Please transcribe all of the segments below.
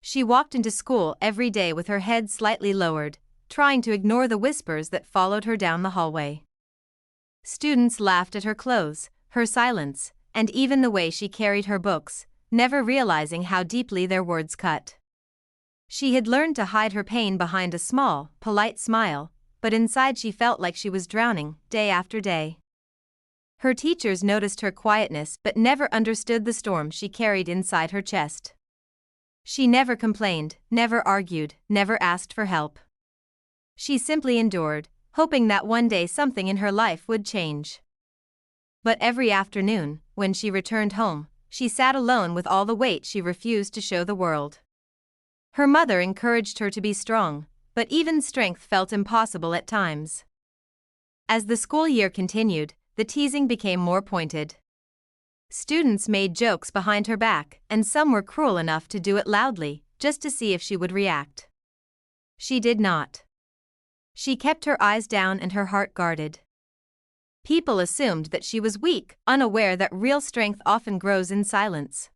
She walked into school every day with her head slightly lowered, trying to ignore the whispers that followed her down the hallway. Students laughed at her clothes, her silence, and even the way she carried her books, never realizing how deeply their words cut. She had learned to hide her pain behind a small, polite smile, but inside she felt like she was drowning, day after day. Her teachers noticed her quietness but never understood the storm she carried inside her chest. She never complained, never argued, never asked for help. She simply endured, hoping that one day something in her life would change. But every afternoon, when she returned home, she sat alone with all the weight she refused to show the world. Her mother encouraged her to be strong, but even strength felt impossible at times. As the school year continued, the teasing became more pointed. Students made jokes behind her back, and some were cruel enough to do it loudly, just to see if she would react. She did not. She kept her eyes down and her heart guarded. People assumed that she was weak, unaware that real strength often grows in silence.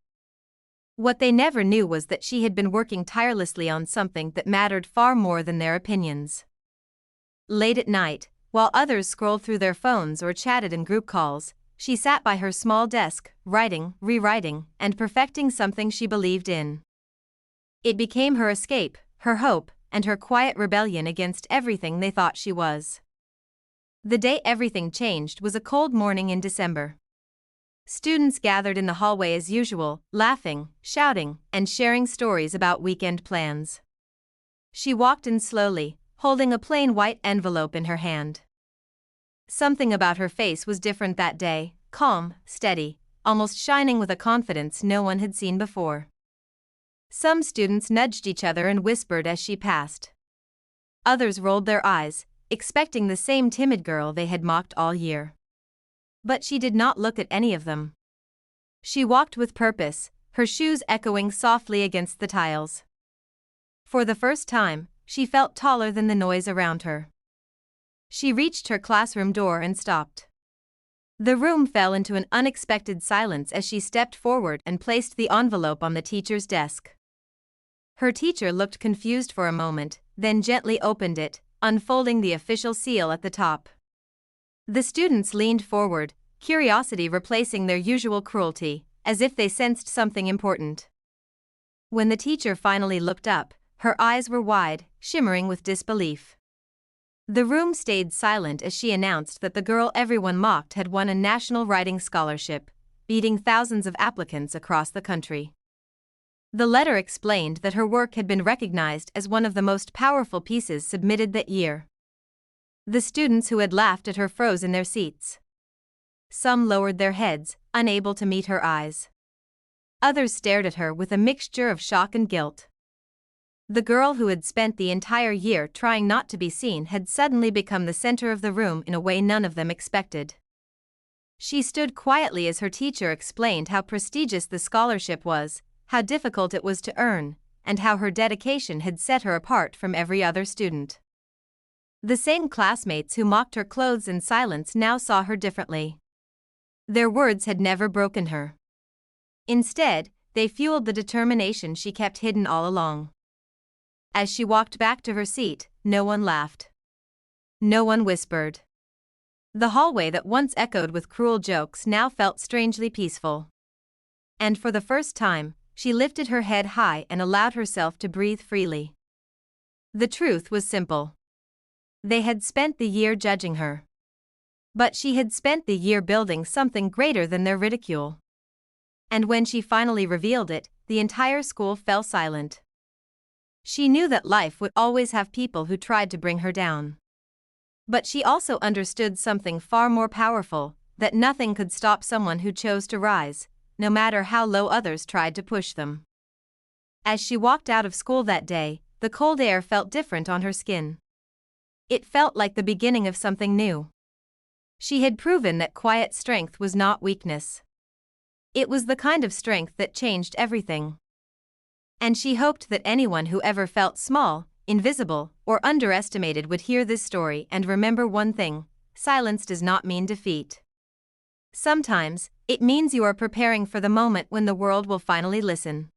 What they never knew was that she had been working tirelessly on something that mattered far more than their opinions. Late at night, while others scrolled through their phones or chatted in group calls, she sat by her small desk, writing, rewriting, and perfecting something she believed in. It became her escape, her hope, and her quiet rebellion against everything they thought she was. The day everything changed was a cold morning in December. Students gathered in the hallway as usual, laughing, shouting, and sharing stories about weekend plans. She walked in slowly, holding a plain white envelope in her hand. Something about her face was different that day, calm, steady, almost shining with a confidence no one had seen before. Some students nudged each other and whispered as she passed. Others rolled their eyes, expecting the same timid girl they had mocked all year. But she did not look at any of them. She walked with purpose, her shoes echoing softly against the tiles. For the first time, she felt taller than the noise around her. She reached her classroom door and stopped. The room fell into an unexpected silence as she stepped forward and placed the envelope on the teacher's desk. Her teacher looked confused for a moment, then gently opened it, unfolding the official seal at the top. The students leaned forward, curiosity replacing their usual cruelty, as if they sensed something important. When the teacher finally looked up, her eyes were wide, shimmering with disbelief. The room stayed silent as she announced that the girl everyone mocked had won a national writing scholarship, beating thousands of applicants across the country. The letter explained that her work had been recognized as one of the most powerful pieces submitted that year. The students who had laughed at her froze in their seats. Some lowered their heads, unable to meet her eyes. Others stared at her with a mixture of shock and guilt. The girl who had spent the entire year trying not to be seen had suddenly become the center of the room in a way none of them expected. She stood quietly as her teacher explained how prestigious the scholarship was, how difficult it was to earn, and how her dedication had set her apart from every other student. The same classmates who mocked her clothes in silence now saw her differently. Their words had never broken her. Instead, they fueled the determination she kept hidden all along. As she walked back to her seat, no one laughed. No one whispered. The hallway that once echoed with cruel jokes now felt strangely peaceful. And for the first time, she lifted her head high and allowed herself to breathe freely. The truth was simple. They had spent the year judging her. But she had spent the year building something greater than their ridicule. And when she finally revealed it, the entire school fell silent. She knew that life would always have people who tried to bring her down. But she also understood something far more powerful, that nothing could stop someone who chose to rise, no matter how low others tried to push them. As she walked out of school that day, the cold air felt different on her skin. It felt like the beginning of something new. She had proven that quiet strength was not weakness. It was the kind of strength that changed everything. And she hoped that anyone who ever felt small, invisible, or underestimated would hear this story and remember one thing: silence does not mean defeat. Sometimes, it means you are preparing for the moment when the world will finally listen.